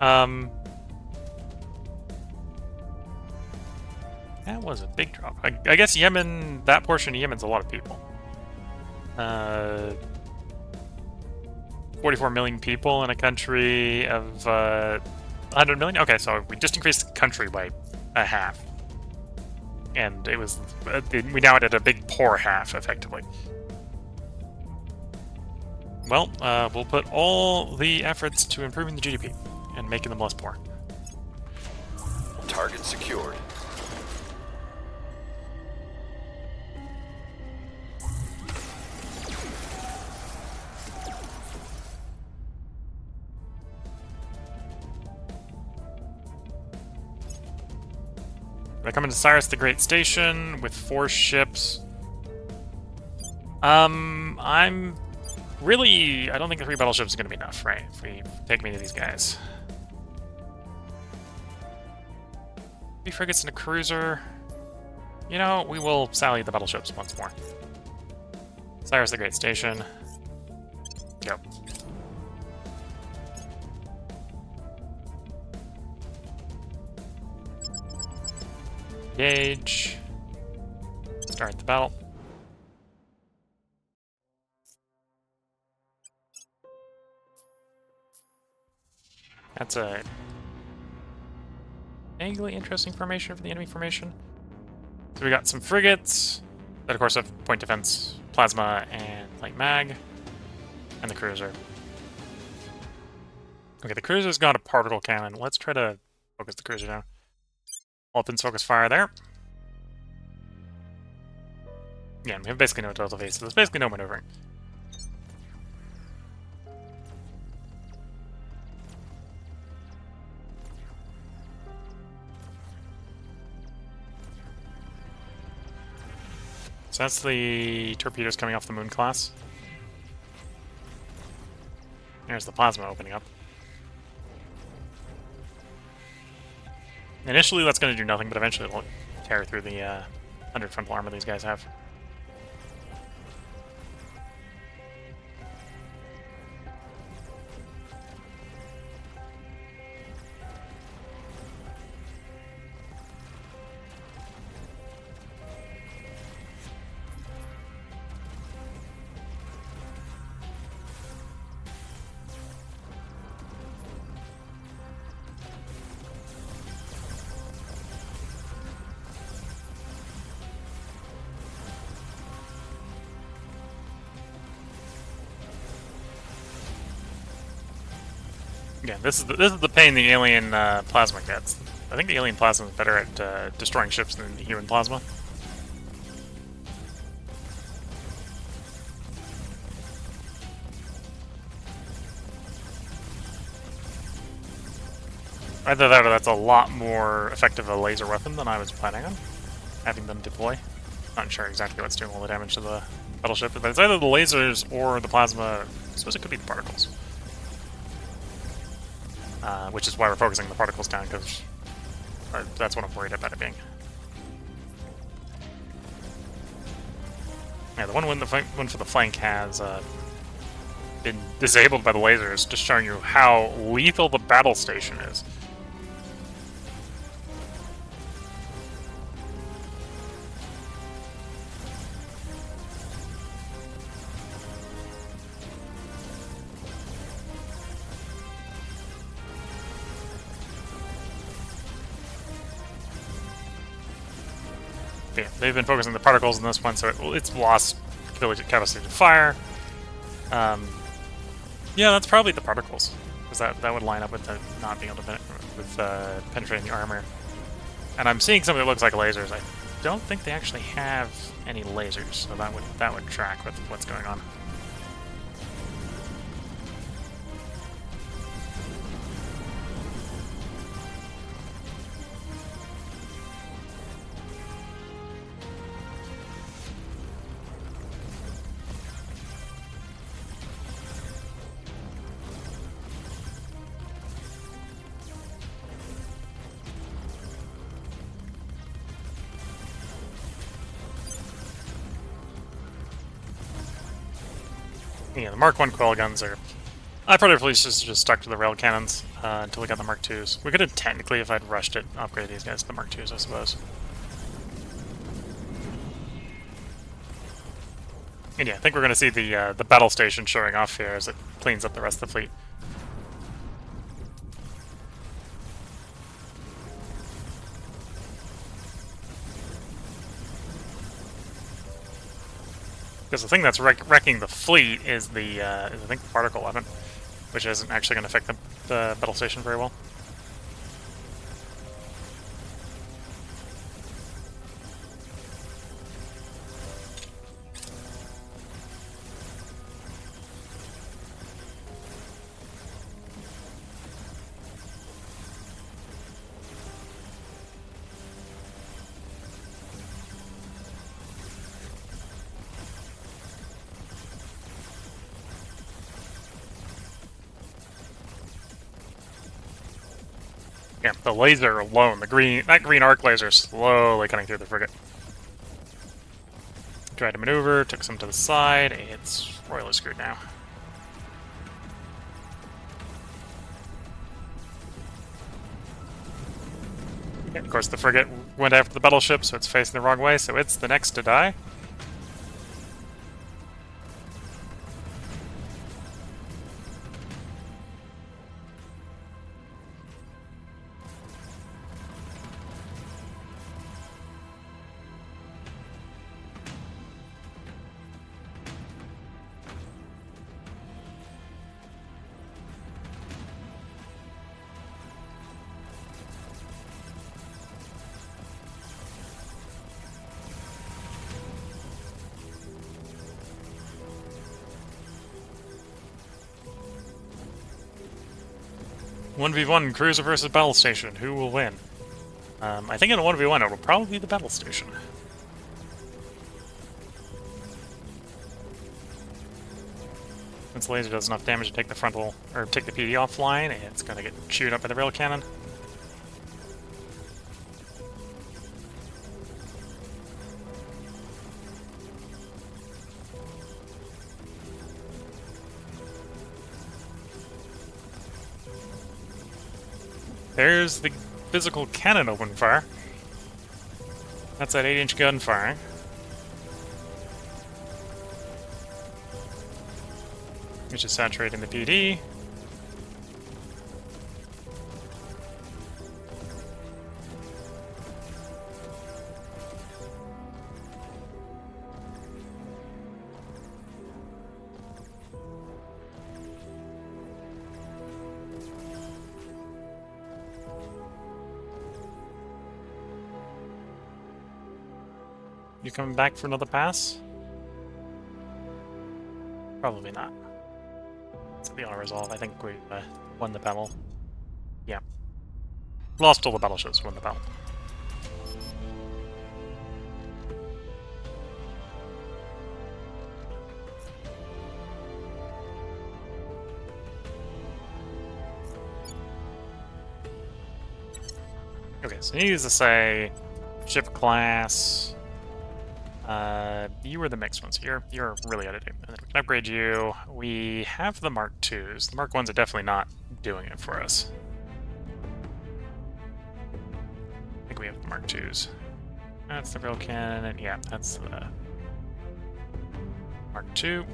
That was a big drop. I guess Yemen, that portion of Yemen's a lot of people. 44 million people in a country of 100 million? Okay, so we just increased the country by a half. And it was... we now had a big poor half, effectively. Well, we'll put all the efforts to improving the GDP and making them less poor.
Target secured.
I come into Cyrus the Great Station with 4 ships. I'm really... I don't think the 3 battleships are going to be enough, right? If we take me to these guys. 3 frigates and a cruiser. You know, we will sally the battleships once more. Cyrus the Great Station. Go. Engage. Start the battle. That's a vaguely interesting formation for the enemy formation. So we got some frigates that of course have point defense, plasma, and light mag, and the cruiser. Okay, the cruiser's got a particle cannon. Let's try to focus the cruiser now. Opens focus fire there. Yeah, we have basically no total phase, so there's basically no maneuvering. So that's the torpedoes coming off the Moon class. There's the plasma opening up. Initially, that's going to do nothing, but eventually it'll tear through the 100 frontal armor these guys have. Yeah, this is the pain the alien plasma gets. I think the alien plasma is better at destroying ships than the human plasma. Either that or that's a lot more effective a laser weapon than I was planning on having them deploy. Not sure exactly what's doing all the damage to the battleship, but it's either the lasers or the plasma. I suppose it could be the particles. Which is why we're focusing the particles down, because that's what I'm worried about it being. Yeah, the one for the flank has been disabled by the lasers, just showing you how lethal the battle station is. Yeah, they've been focusing the particles in this one, so it's lost capacity to fire. Yeah, that's probably the particles, because that would line up with the not being able to penetrating the armor. And I'm seeing something that looks like lasers. I don't think they actually have any lasers, so that would track with what's going on. Yeah, the Mark 1 coil guns are... I probably just stuck to the rail cannons until we got the Mark 2s. We could have technically, if I'd rushed it, upgrade these guys to the Mark 2s, I suppose. And yeah, I think we're going to see the battle station showing off here as it cleans up the rest of the fleet. Because the thing that's wrecking the fleet is I think the particle weapon, which isn't actually going to affect the battle station very well. Yeah, the laser alone, that green arc laser slowly cutting through the frigate. Tried to maneuver, took some to the side, it's royally screwed now. Yeah, of course the frigate went after the battleship, so it's facing the wrong way, so it's the next to die. "1v1 cruiser versus battle station. Who will win?" I think in a 1v1 it'll probably be the battle station. Since the laser does enough damage to take the frontal, or take the PD offline, it's gonna get chewed up by the rail cannon. There's the physical cannon open fire. That's that 8-inch gun firing. Which is saturating the PD. You coming back for another pass? Probably not. It's the all resolve. I think we won the battle. Yeah. Lost all the battleships, won the battle. Okay, so needless to say, ship class. You were the mixed ones. You're really out of date. And then we can upgrade you. We have the Mark 2s. The Mark 1s are definitely not doing it for us. I think we have the Mark 2s. That's the rail cannon. Yeah, that's the Mark 2.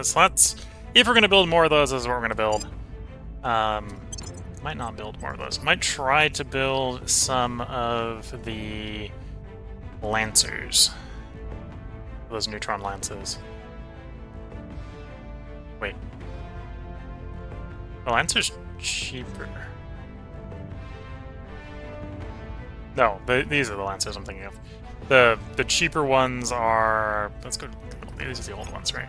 So that's, if we're going to build more of those, this is what we're going to build. Might not build more of those. Might try to build some of the Lancers. Those neutron lances. Wait. The Lancer's cheaper. No, these are the Lancers I'm thinking of. The cheaper ones are... Let's go... These are the old ones, right?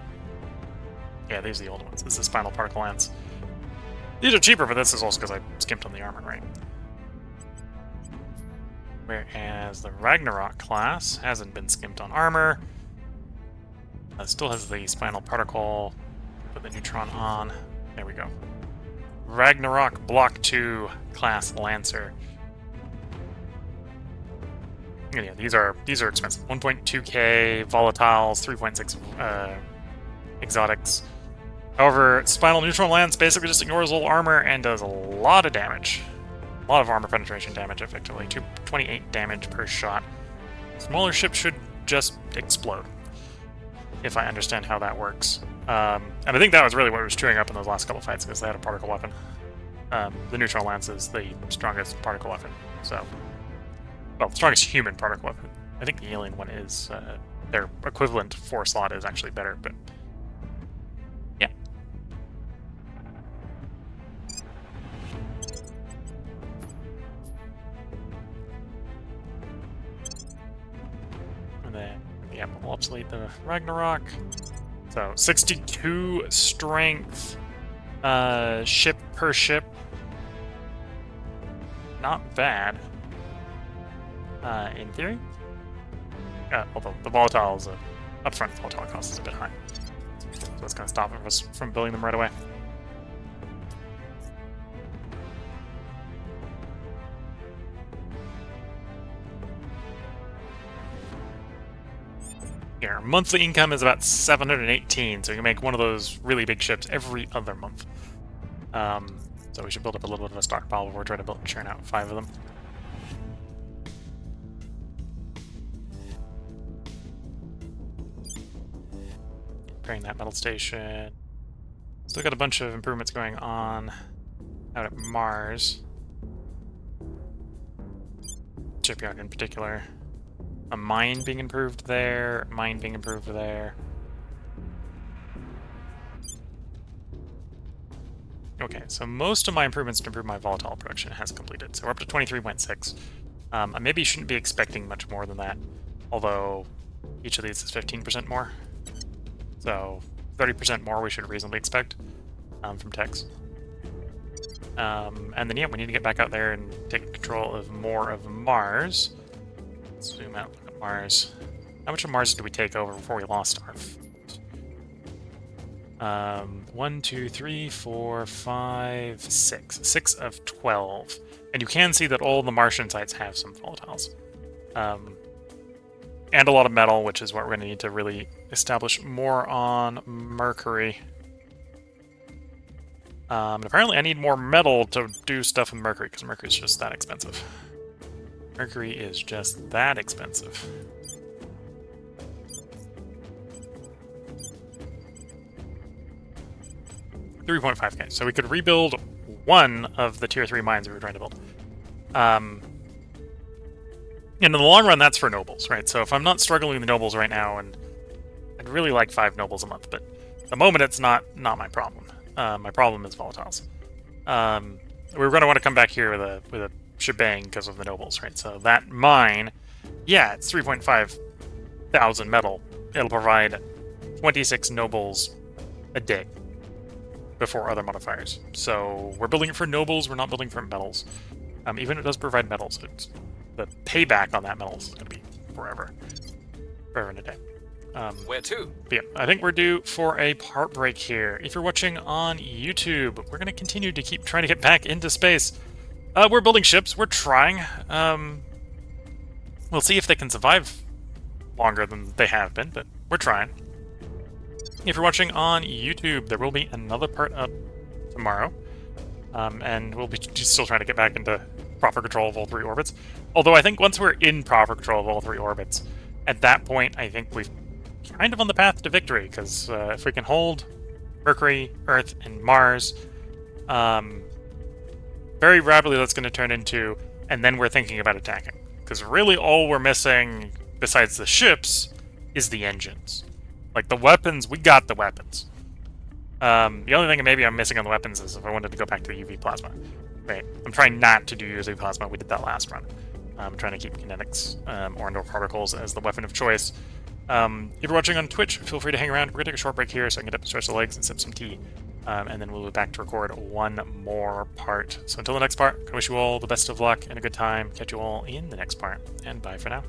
Yeah, these are the old ones. This is Spinal Particle Lance. These are cheaper, but this is also because I skimped on the armor, right? Whereas the Ragnarok class hasn't been skimped on armor. Still has the Spinal Particle. Put the Neutron on. There we go. Ragnarok Block 2 class Lancer. Yeah, these are expensive. 1.2k volatiles, 3.6 exotics. However, Spinal Neutron Lance basically just ignores all armor and does a lot of damage. A lot of armor penetration damage, effectively. 228 damage per shot. Smaller ships should just explode, if I understand how that works. And I think that was really what was chewing up in those last couple fights, because they had a particle weapon. The Neutron Lance is the strongest particle weapon, so... Well, the strongest human particle weapon. I think the alien one is... their equivalent 4-slot is actually better, but... Yeah. And then, yeah, we'll obsolete the Ragnarok. So, 62 strength ship per ship. Not bad. In theory. Although the volatiles, upfront volatile cost is a bit high. So it's going to stop us from building them right away. Yeah, our monthly income is about 718, so you can make one of those really big ships every other month. So we should build up a little bit of a stockpile before we try to churn out 5 of them. Repairing that metal station. Still got a bunch of improvements going on out at Mars. Shipyard in particular. A mine being improved there, a mine being improved there. Okay, so most of my improvements to improve my volatile production has completed. So we're up to 23.6. I maybe shouldn't be expecting much more than that, although each of these is 15% more. So 30% more we should reasonably expect from techs. And then, yeah, we need to get back out there and take control of more of Mars. Let's zoom out, look at Mars. How much of Mars did we take over before we lost our... 1, 2, 3, 4, 5, 6. 6 of 12. And you can see that all the Martian sites have some volatiles. And a lot of metal, which is what we're going to need to really establish more on Mercury. And apparently I need more metal to do stuff with Mercury, because Mercury is just that expensive. Mercury is just that expensive. $3.5k. So we could rebuild one of the tier 3 mines we were trying to build. And in the long run, that's for nobles, right? So if I'm not struggling with the nobles right now, and I'd really like 5 nobles a month, but at the moment it's not my problem. My problem is volatiles. We're going to want to come back here with a shebang because of the nobles, right? So that mine, yeah, it's 3.5 thousand metal. It'll provide 26 nobles a day before other modifiers. So we're building it for nobles, we're not building for metals. Even if it does provide metals, the payback on that metals is going to be forever. Forever and a day.
Where to?
Yeah, I think we're due for a part break here. If you're watching on YouTube, we're going to continue to keep trying to get back into space. We're building ships, we're trying. We'll see if they can survive longer than they have been, but we're trying. If you're watching on YouTube, there will be another part up tomorrow. And we'll be still trying to get back into proper control of all 3 orbits. Although I think once we're in proper control of all 3 orbits, at that point I think we've kind of on the path to victory, because if we can hold Mercury, Earth, and Mars, very rapidly that's going to turn into, and then we're thinking about attacking. Because really all we're missing, besides the ships, is the engines. Like, the weapons, we got the weapons. The only thing maybe I'm missing on the weapons is if I wanted to go back to the UV plasma. Right, I'm trying not to do UV plasma, we did that last run. I'm trying to keep kinetics or indoor particles as the weapon of choice. If you're watching on Twitch, feel free to hang around. We're going to take a short break here so I can get up and stretch the legs and sip some tea. And then we'll be back to record one more part. So until the next part, I wish you all the best of luck and a good time. Catch you all in the next part, and bye for now.